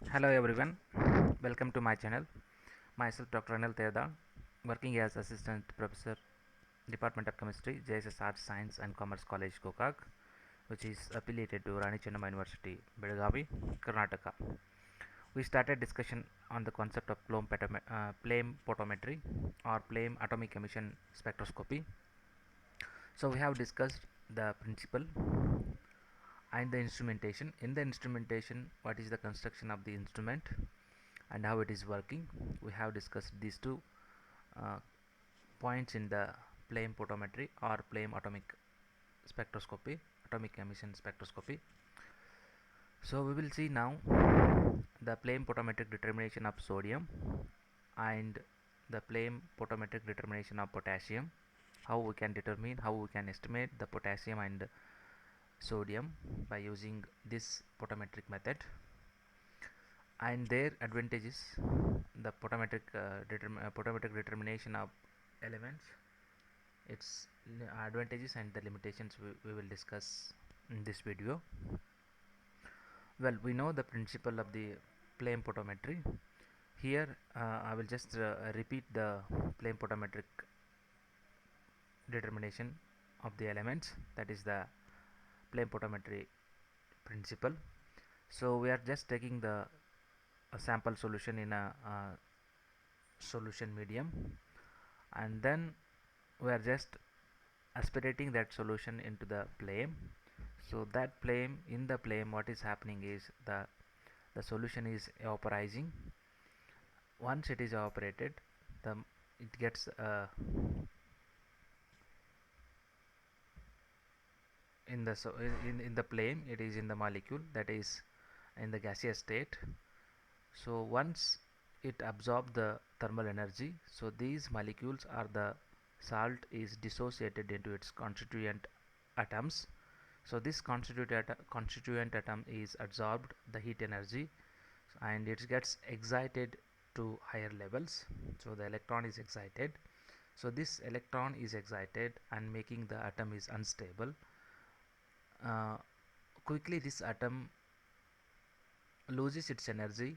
Hello everyone, welcome to my channel. Myself Dr. Anil Tedal, working as Assistant Professor, Department of Chemistry, JSS Arts, Science and Commerce College, Gokak, which is affiliated to Rani Chennamma University, Belagavi, Karnataka. We started discussion on the concept of flame photometry or flame atomic emission spectroscopy. So we have discussed the principle and the instrumentation. In the instrumentation, what is the construction of the instrument and how it is working. We have discussed these two uh, points in the flame photometry or flame atomic spectroscopy, atomic emission spectroscopy. So we will see now the flame photometric determination of sodium and the flame photometric determination of potassium, how we can determine, how we can estimate the potassium and sodium by using this photometric method, and their advantages, the photometric determination of elements, its advantages and the limitations we will discuss in this video. Well, we know the principle of the flame photometry. Here I will just repeat the flame photometric determination of the elements, that is the flame photometry principle. So we are just taking the a sample solution in a solution medium, and then we are just aspirating that solution into the flame. So that flame, in the flame, what is happening is the solution is evaporizing. Once it is evaporated, the it gets in the in the flame, it is in the molecule, that is in the gaseous state. So once it absorbs the thermal energy, so these molecules or the salt is dissociated into its constituent atoms. So this constituent atom is absorbed the heat energy and it gets excited to higher levels. So the electron is excited. So this electron is excited and making the atom is unstable. uh, Quickly this atom loses its energy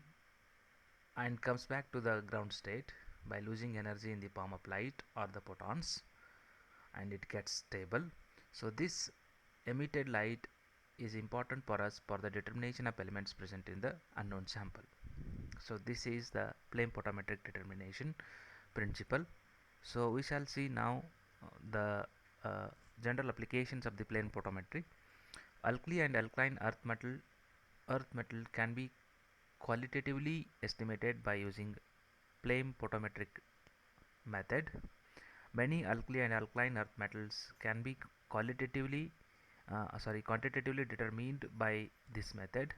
and comes back to the ground state by losing energy in the form of light or the photons, and it gets stable. So this emitted light is important for us for the determination of elements present in the unknown sample. So this is the flame photometric determination principle. So we shall see now the uh, general applications of the flame photometry. Alkali and alkaline earth metal can be qualitatively estimated by using flame photometric method. Many alkali and alkaline earth metals can be quantitatively determined by this method,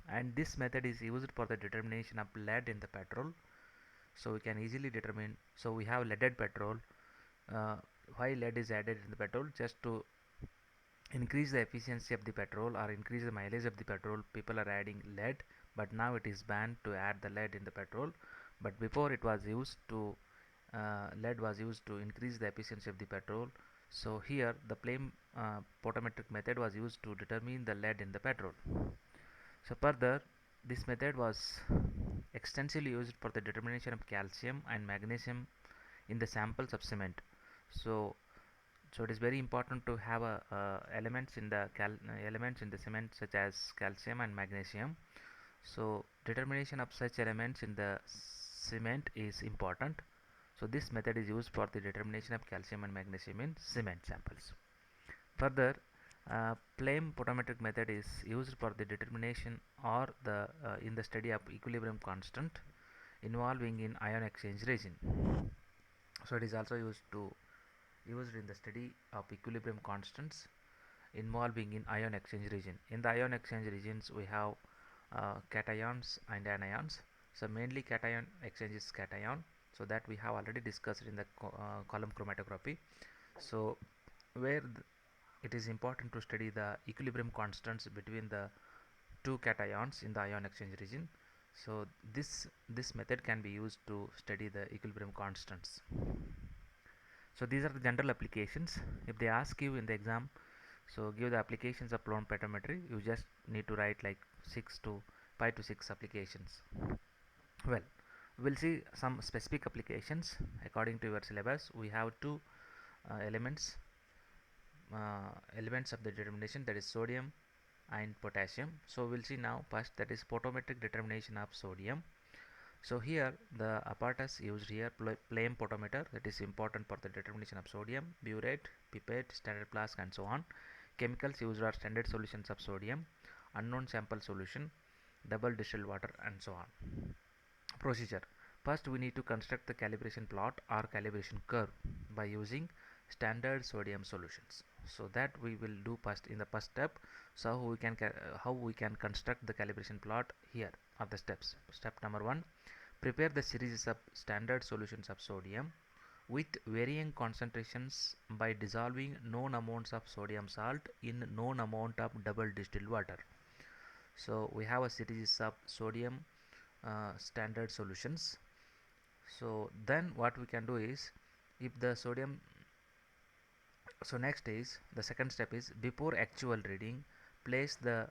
and this method is used for the determination of lead in the petrol. So we can easily determine. So we have leaded petrol. uh, why lead is added in the petrol? Just to increase the efficiency of the petrol or increase the mileage of the petrol, people are adding lead. But now it is banned to add the lead in the petrol. But before, it was used to lead was used to increase the efficiency of the petrol. So here the flame photometric method was used to determine the lead in the petrol. So further, this method was extensively used for the determination of calcium and magnesium in the samples of cement. So so it is very important to have elements in the elements in the cement such as calcium and magnesium. So determination of such elements in the cement is important. So this method is used for the determination of calcium and magnesium in cement samples. Further, flame photometric method is used for the determination or the in the study of equilibrium constant involving in ion exchange region. So it is also used in the study of equilibrium constants involving in ion exchange region. In the ion exchange regions, we have cations and anions. So mainly cation exchange is cation, so that we have already discussed in the column chromatography. So where it is important to study the equilibrium constants between the two cations in the ion exchange region. So this method can be used to study the equilibrium constants. So these are the general applications. If they ask you in the exam, so give the applications of flame photometry, you just need to write like 6 to 5 to 6 applications. Well, we'll see some specific applications according to your syllabus. We have two elements elements of the determination, that is sodium and potassium. So we'll see now first, that is photometric determination of sodium. So here the apparatus used here, flame photometer, that is important for the determination of sodium, burette, pipette, standard flask and so on. Chemicals used are standard solutions of sodium, unknown sample solution, double distilled water and so on. Procedure: first we need to construct the calibration plot or calibration curve by using standard sodium solutions. So that we will do first in the first step. So how we can construct the calibration plot. Here are the steps. Step number 1: prepare the series of standard solutions of sodium with varying concentrations by dissolving known amounts of sodium salt in known amount of double distilled water. So we have a series of sodium standard solutions. So then what we can do is, if the sodium, so next is the second step is, before actual reading, place the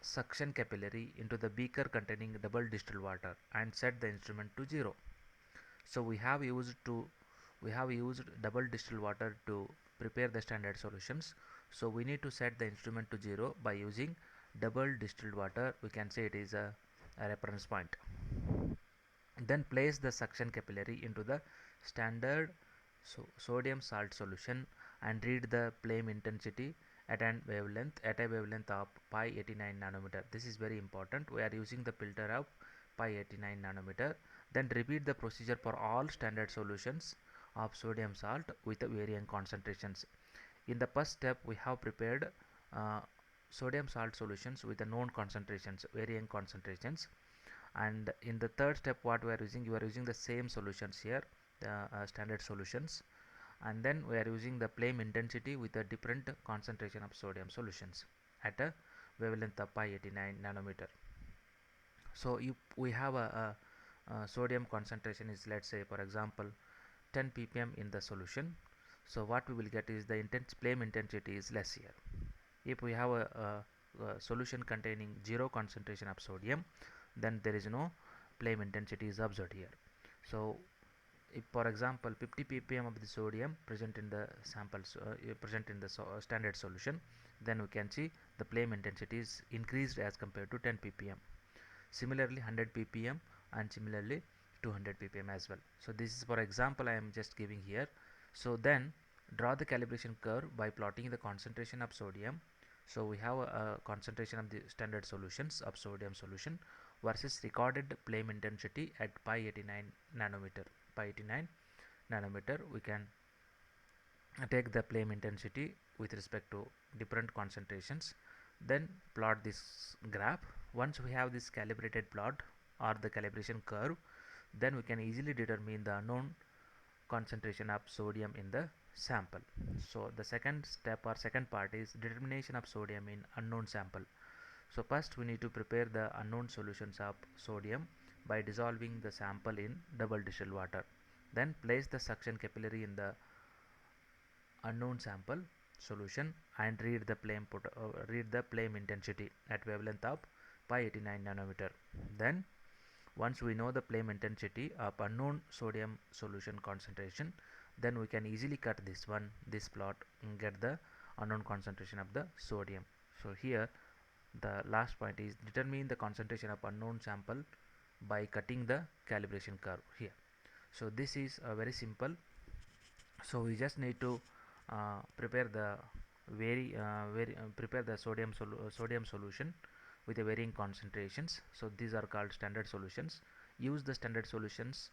suction capillary into the beaker containing double distilled water and set the instrument to 0. So we have used double distilled water to prepare the standard solutions. So we need to set the instrument to 0 by using double distilled water. We can say it is a reference point. Then place the suction capillary into the standard sodium salt solution and read the flame intensity at a wavelength of pi 89 nanometer. This is very important. We are using the filter of pi 89 nanometer. Then repeat the procedure for all standard solutions of sodium salt with varying concentrations. In the first step, we have prepared uh, sodium salt solutions with the known concentrations, varying concentrations. And in the third step, what we are using, you are using the same solutions here, the standard solutions, and then we are using the flame intensity with a different concentration of sodium solutions at a wavelength of pi 89 nanometer. So if we have a sodium concentration is, let's say for example 10 ppm in the solution, so what we will get is the flame intensity is less here. If we have a solution containing 0 concentration of sodium, then there is no flame intensity is observed here. So if for example 50 ppm of the sodium present in the samples present in the standard solution, then we can see the flame intensity is increased as compared to 10 ppm. Similarly 100 ppm and similarly 200 ppm as well. So this is for example I am just giving here. So then draw the calibration curve by plotting the concentration of sodium. So we have a concentration of the standard solutions of sodium solution versus recorded flame intensity at pi 89 nanometer. Pi 89 nanometer, we can take the flame intensity with respect to different concentrations, then plot this graph. Once we have this calibrated plot or the calibration curve, then we can easily determine the unknown concentration of sodium in the sample. So the second step or second part is determination of sodium in unknown sample. So first we need to prepare the unknown solutions of sodium by dissolving the sample in double distilled water. Then place the suction capillary in the unknown sample solution and read the flame intensity at wavelength of pi 89 nanometer. Then once we know the flame intensity of unknown sodium solution concentration, then we can easily cut this plot and get the unknown concentration of the sodium. So here the last point is determine the concentration of unknown sample by cutting the calibration curve here. So this is very simple. So we just need to prepare the prepare the sodium solution with a varying concentrations. So these are called standard solutions. Use the standard solutions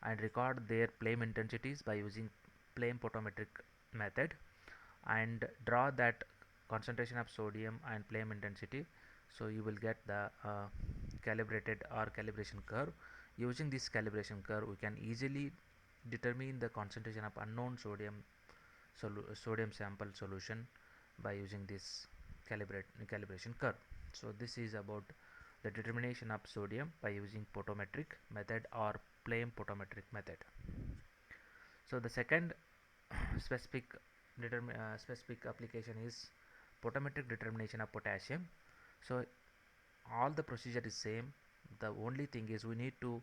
and record their flame intensities by using flame photometric method, and draw that concentration of sodium and flame intensity. So you will get the calibrated or calibration curve. Using this calibration curve, we can easily determine the concentration of unknown sodium sample solution by using this calibration curve. So this is about the determination of sodium by using photometric method or flame photometric method. So the second specific specific application is photometric determination of potassium. So all the procedure is same. The only thing is we need to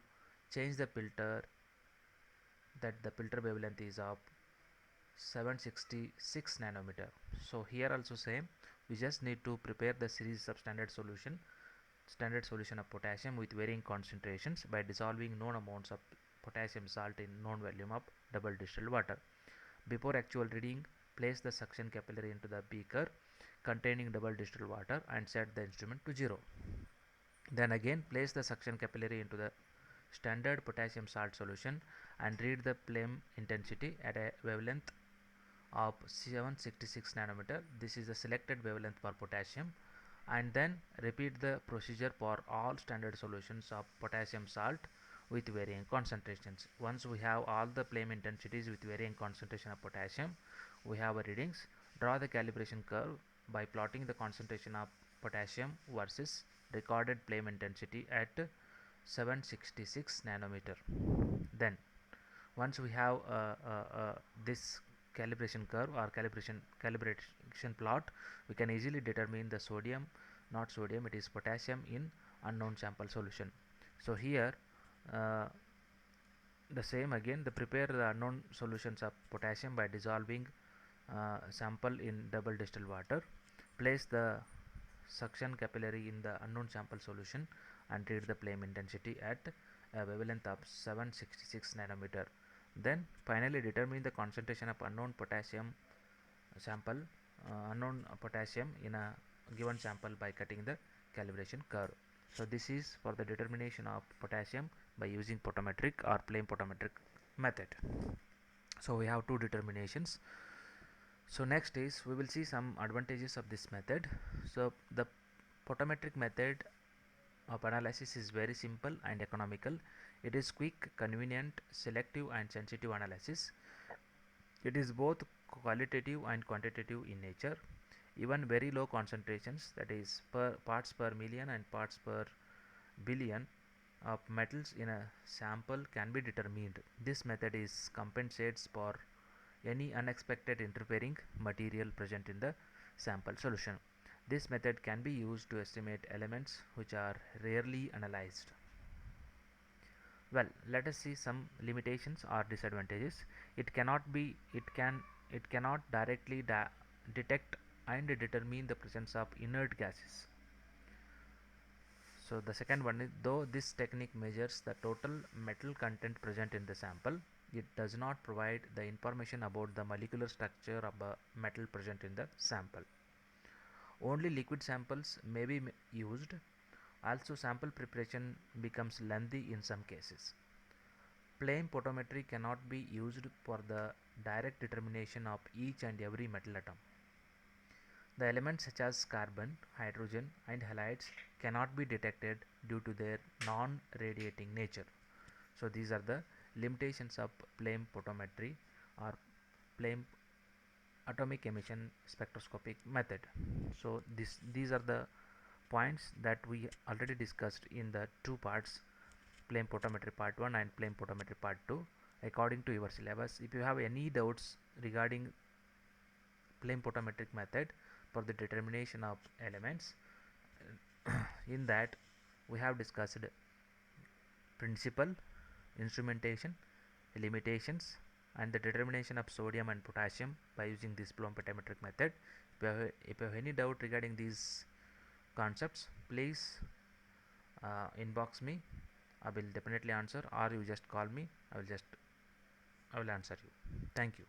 change the filter, that the filter wavelength is of 766 nanometer. So here also same, we just need to prepare the series of standard solution of potassium with varying concentrations by dissolving known amounts of potassium salt in known volume of double distilled water. Before actual reading, place the suction capillary into the beaker containing double distilled water and set the instrument to 0. Then again place the suction capillary into the standard potassium salt solution and read the flame intensity at a wavelength of 766 nanometer. This is the selected wavelength for potassium, and then repeat the procedure for all standard solutions of potassium salt with varying concentrations. Once we have all the flame intensities with varying concentration of potassium, we have a readings. Draw the calibration curve by plotting the concentration of potassium versus recorded flame intensity at 766 nanometer. Then once we have this calibration curve or calibration plot, we can easily determine the sodium, not sodium, it is potassium in unknown sample solution. So here uh, the same again, the prepare the unknown solutions of potassium by dissolving sample in double distilled water. Place the suction capillary in the unknown sample solution and read the flame intensity at a wavelength of 766 nanometer. Then finally determine the concentration of unknown potassium in a given sample by cutting the calibration curve. So this is for the determination of potassium by using photometric or flame photometric method. So we have two determinations. So next is we will see some advantages of this method. So the photometric method of analysis is very simple and economical. It is quick, convenient, selective and sensitive analysis. It is both qualitative and quantitative in nature. Even very low concentrations, that is parts per million and parts per billion of metals in a sample can be determined. This method is compensates for any unexpected interfering material present in the sample solution. This method can be used to estimate elements which are rarely analyzed. Well, let us see some limitations or disadvantages. It cannot directly detect and determine the presence of inert gases. So the second one is, though this technique measures the total metal content present in the sample, it does not provide the information about the molecular structure of a metal present in the sample. Only liquid samples may be used. Also, sample preparation becomes lengthy in some cases. Flame photometry cannot be used for the direct determination of each and every metal atom. The elements such as carbon, hydrogen and halides cannot be detected due to their non-radiating nature. So these are the limitations of flame photometry or flame atomic emission spectroscopic method. So these are the points that we already discussed in the two parts, flame photometry part 1 and flame photometry part 2 according to your syllabus. If you have any doubts regarding flame photometric method for the determination of elements, in that we have discussed principle, instrumentation, limitations and the determination of sodium and potassium by using this flame photometric method. If you have any doubt regarding these concepts, please inbox me. I will definitely answer, or you just call me. I will answer you. Thank you.